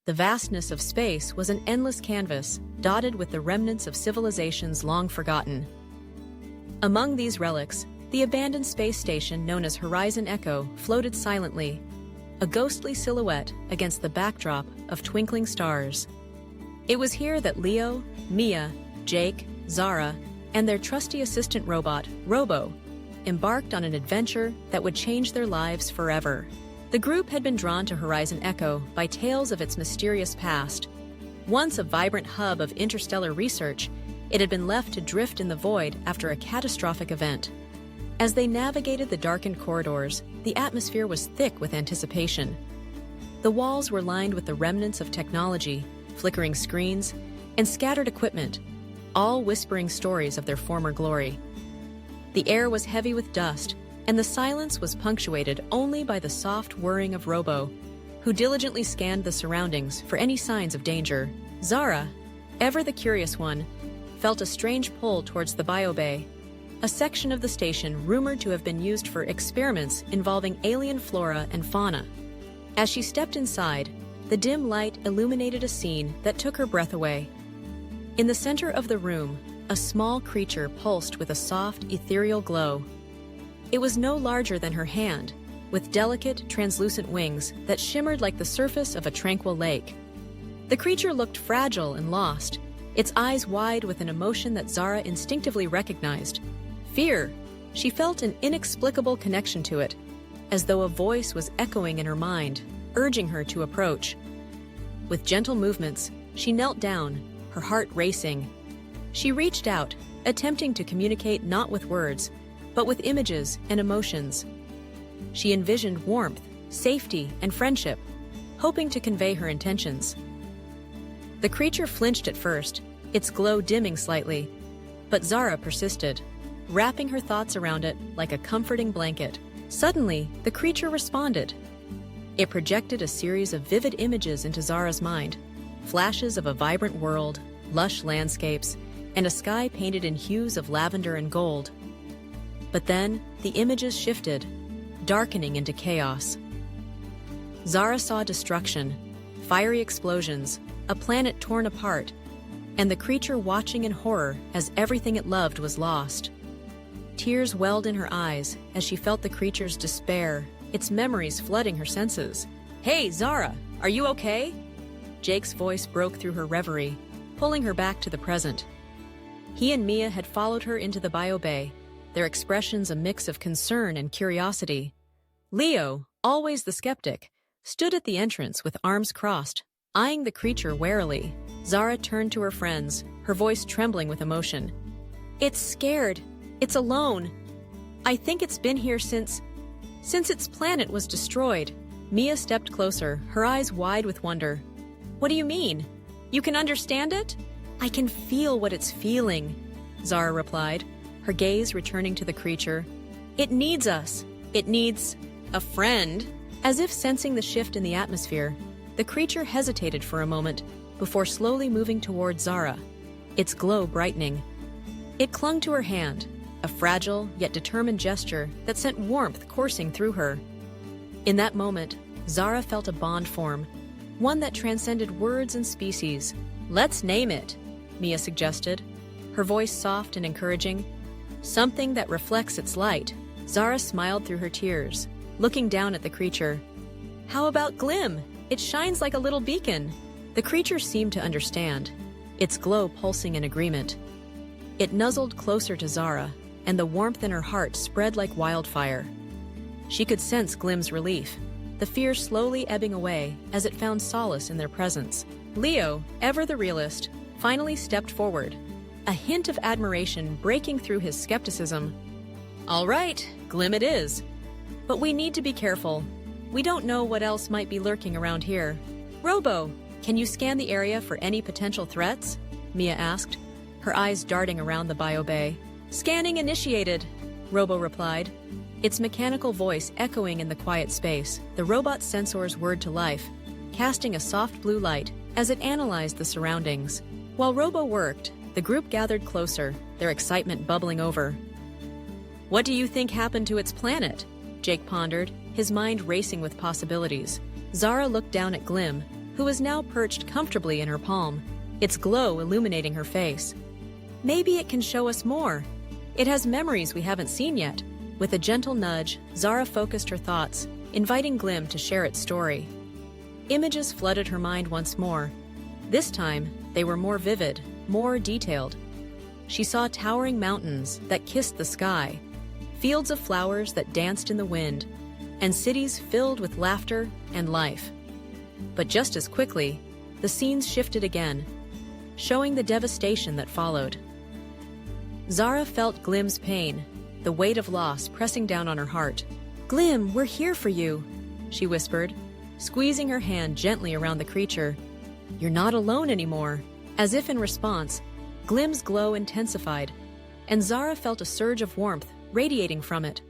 The vastness of space was an endless canvas, dotted with the remnants of civilizations long forgotten. Among these relics, the abandoned space station known as Horizon Echo floated silently, a ghostly silhouette against the backdrop of twinkling stars. It was here that Leo, Mia, Jake, Zara, and their trusty assistant robot, Robo, embarked on an adventure that would change their lives forever. The group had been drawn to Horizon Echo by tales of its mysterious past. Once a vibrant hub of interstellar research, it had been left to drift in the void after a catastrophic event. As they navigated the darkened corridors, the atmosphere was thick with anticipation. The walls were lined with the remnants of technology, flickering screens, and scattered equipment, all whispering stories of their former glory. The air was heavy with dust, and the silence was punctuated only by the soft whirring of Robo, who diligently scanned the surroundings for any signs of danger. Zara, ever the curious one, felt a strange pull towards the biobay, a section of the station rumored to have been used for experiments involving alien flora and fauna. As she stepped inside, the dim light illuminated a scene that took her breath away. In the center of the room, a small creature pulsed with a soft, ethereal glow. It was no larger than her hand, with delicate, translucent wings that shimmered like the surface of a tranquil lake. The creature looked fragile and lost, its eyes wide with an emotion that Zara instinctively recognized. Fear. She felt an inexplicable connection to it, as though a voice was echoing in her mind, urging her to approach. With gentle movements, she knelt down, her heart racing. She reached out, attempting to communicate not with words, but with images and emotions. She envisioned warmth, safety, and friendship, hoping to convey her intentions. The creature flinched at first, its glow dimming slightly, but Zara persisted, wrapping her thoughts around it like a comforting blanket. Suddenly, the creature responded. It projected a series of vivid images into Zara's mind, flashes of a vibrant world, lush landscapes, and a sky painted in hues of lavender and gold. But then, the images shifted, darkening into chaos. Zara saw destruction, fiery explosions, a planet torn apart, and the creature watching in horror as everything it loved was lost. Tears welled in her eyes as she felt the creature's despair, its memories flooding her senses. "Hey, Zara, are you okay?" Jake's voice broke through her reverie, pulling her back to the present. He and Mia had followed her into the biobay, their expressions a mix of concern and curiosity. Leo, always the skeptic, stood at the entrance with arms crossed, eyeing the creature warily. Zara turned to her friends, her voice trembling with emotion. "It's scared. It's alone. I think it's been here since its planet was destroyed." Mia stepped closer, her eyes wide with wonder. "What do you mean? You can understand it?" "I can feel what it's feeling," Zara replied, her gaze returning to the creature. "It needs us. It needs a friend." As if sensing the shift in the atmosphere, the creature hesitated for a moment before slowly moving toward Zara, its glow brightening. It clung to her hand, a fragile yet determined gesture that sent warmth coursing through her. In that moment, Zara felt a bond form, one that transcended words and species. "Let's name it," Mia suggested, her voice soft and encouraging. "Something that reflects its light." Zara smiled through her tears, looking down at the creature. "How about Glim? It shines like a little beacon." The creature seemed to understand, its glow pulsing in agreement. It nuzzled closer to Zara, and the warmth in her heart spread like wildfire. She could sense Glim's relief, the fear slowly ebbing away as it found solace in their presence. Leo, ever the realist, finally stepped forward, a hint of admiration breaking through his skepticism. "All right, Glim it is. But we need to be careful. We don't know what else might be lurking around here." "Robo, can you scan the area for any potential threats?" Mia asked, her eyes darting around the biobay. "Scanning initiated," Robo replied, its mechanical voice echoing in the quiet space. The robot's sensors whirred to life, casting a soft blue light as it analyzed the surroundings. While Robo worked, the group gathered closer, their excitement bubbling over. "What do you think happened to its planet?" Jake pondered, his mind racing with possibilities. Zara looked down at Glim, who was now perched comfortably in her palm, its glow illuminating her face. Maybe it can show us more. It has memories we haven't seen yet. With a gentle nudge, Zara focused her thoughts, inviting Glim to share its story. Images flooded her mind once more. This time, they were more vivid, more detailed. She saw towering mountains that kissed the sky, fields of flowers that danced in the wind, and cities filled with laughter and life. But just as quickly, the scenes shifted again, showing the devastation that followed. Zara felt Glim's pain, the weight of loss pressing down on her heart. "Glim, we're here for you," she whispered, squeezing her hand gently around the creature. "You're not alone anymore." As if in response, Glim's glow intensified, and Zara felt a surge of warmth radiating from it.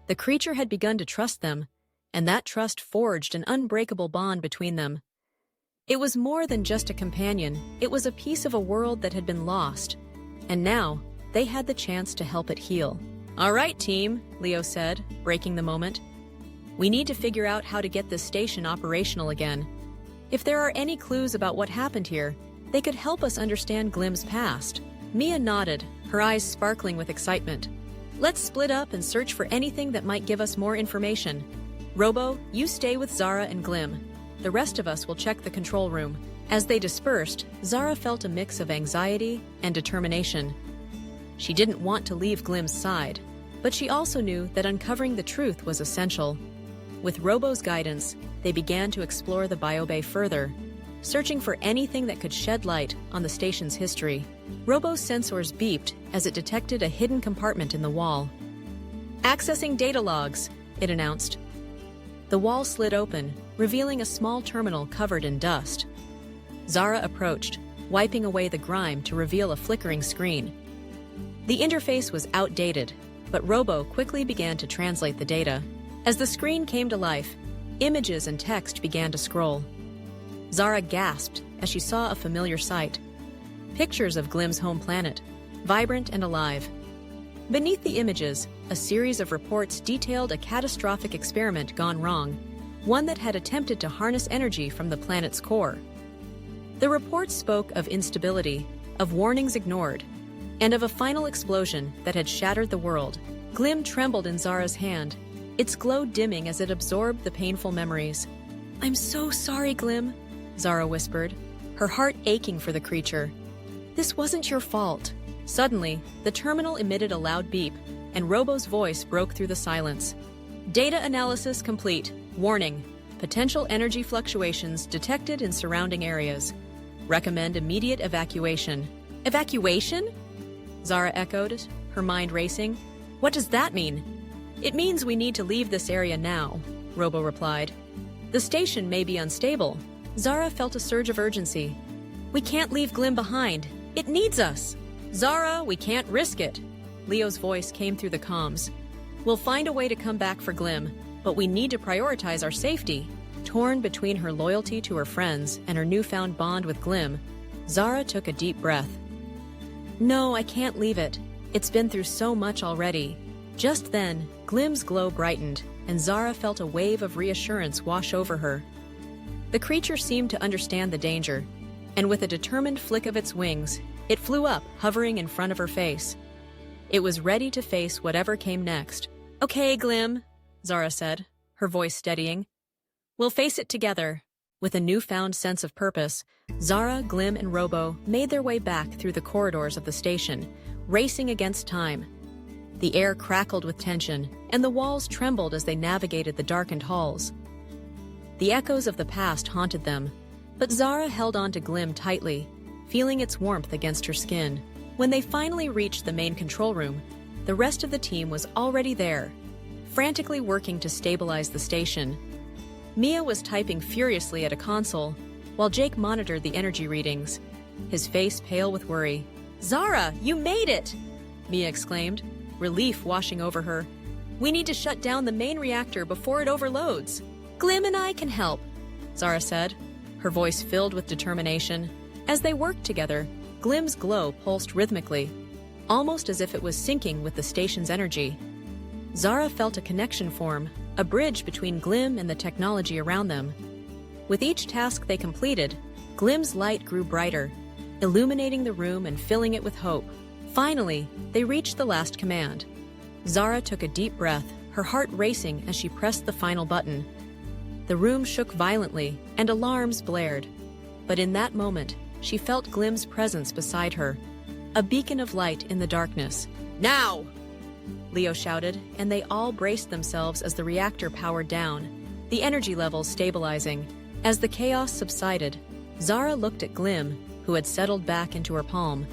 The creature had begun to trust them, and that trust forged an unbreakable bond between them. It was more than just a companion, it was a piece of a world that had been lost, and now they had the chance to help it heal. "All right, team," Leo said, breaking the moment. "We need to figure out how to get this station operational again. If there are any clues about what happened here, they could help us understand Glim's past." Mia nodded, her eyes sparkling with excitement. "Let's split up and search for anything that might give us more information. Robo, you stay with Zara and Glim. The rest of us will check the control room." As they dispersed, Zara felt a mix of anxiety and determination. She didn't want to leave Glim's side, but she also knew that uncovering the truth was essential. With Robo's guidance, they began to explore the biobay further, searching for anything that could shed light on the station's history. Robo's sensors beeped as it detected a hidden compartment in the wall. "Accessing data logs," it announced. The wall slid open, revealing a small terminal covered in dust. Zara approached, wiping away the grime to reveal a flickering screen. The interface was outdated, but Robo quickly began to translate the data. As the screen came to life, images and text began to scroll. Zara gasped as she saw a familiar sight. Pictures of Glim's home planet, vibrant and alive. Beneath the images, a series of reports detailed a catastrophic experiment gone wrong, one that had attempted to harness energy from the planet's core. The reports spoke of instability, of warnings ignored, and of a final explosion that had shattered the world. Glim trembled in Zara's hand, its glow dimming as it absorbed the painful memories. "I'm so sorry, Glim," Zara whispered, her heart aching for the creature. "This wasn't your fault." Suddenly, the terminal emitted a loud beep, and Robo's voice broke through the silence. "Data analysis complete. Warning: potential energy fluctuations detected in surrounding areas. Recommend immediate evacuation." "Evacuation?" Zara echoed, her mind racing. "What does that mean?" "It means we need to leave this area now," Robo replied. "The station may be unstable." Zara felt a surge of urgency. "We can't leave Glim behind. It needs us." "Zara, we can't risk it." Leo's voice came through the comms. "We'll find a way to come back for Glim, but we need to prioritize our safety." Torn between her loyalty to her friends and her newfound bond with Glim, Zara took a deep breath. "No, I can't leave it. It's been through so much already." Just then, Glim's glow brightened, and Zara felt a wave of reassurance wash over her. The creature seemed to understand the danger, and with a determined flick of its wings, it flew up, hovering in front of her face. It was ready to face whatever came next. "Okay, Glim," Zara said, her voice steadying. "We'll face it together." With a newfound sense of purpose, Zara, Glim, and Robo made their way back through the corridors of the station, racing against time. The air crackled with tension, and the walls trembled as they navigated the darkened halls. The echoes of the past haunted them, but Zara held on to Glim tightly, feeling its warmth against her skin. When they finally reached the main control room, the rest of the team was already there, frantically working to stabilize the station. Mia was typing furiously at a console, while Jake monitored the energy readings, his face pale with worry. "Zara, you made it!" Mia exclaimed, relief washing over her. "We need to shut down the main reactor before it overloads." "Glim and I can help," Zara said, her voice filled with determination. As they worked together, Glim's glow pulsed rhythmically, almost as if it was syncing with the station's energy. Zara felt a connection form, a bridge between Glim and the technology around them. With each task they completed, Glim's light grew brighter, illuminating the room and filling it with hope. Finally, they reached the last command. Zara took a deep breath, her heart racing as she pressed the final button. The room shook violently, and alarms blared. But in that moment, she felt Glim's presence beside her, a beacon of light in the darkness. "Now!" Leo shouted, and they all braced themselves as the reactor powered down, the energy levels stabilizing. As the chaos subsided, Zara looked at Glim, who had settled back into her palm,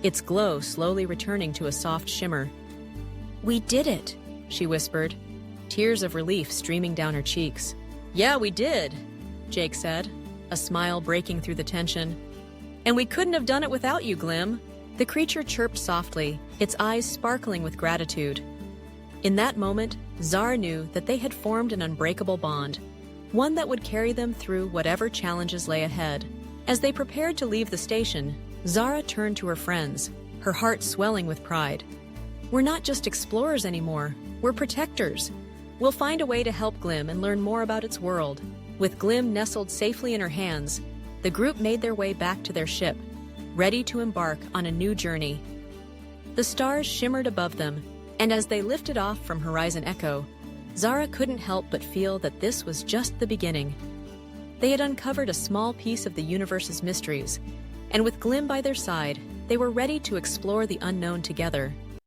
its glow slowly returning to a soft shimmer. "We did it," she whispered, tears of relief streaming down her cheeks. "Yeah, we did," Jake said, a smile breaking through the tension. "And we couldn't have done it without you, Glim." The creature chirped softly, its eyes sparkling with gratitude. In that moment, Zara knew that they had formed an unbreakable bond, one that would carry them through whatever challenges lay ahead. As they prepared to leave the station, Zara turned to her friends, her heart swelling with pride. "We're not just explorers anymore, we're protectors. We'll find a way to help Glim and learn more about its world." With Glim nestled safely in her hands, the group made their way back to their ship, ready to embark on a new journey. The stars shimmered above them, and as they lifted off from Horizon Echo, Zara couldn't help but feel that this was just the beginning. They had uncovered a small piece of the universe's mysteries, and with Glim by their side, they were ready to explore the unknown together.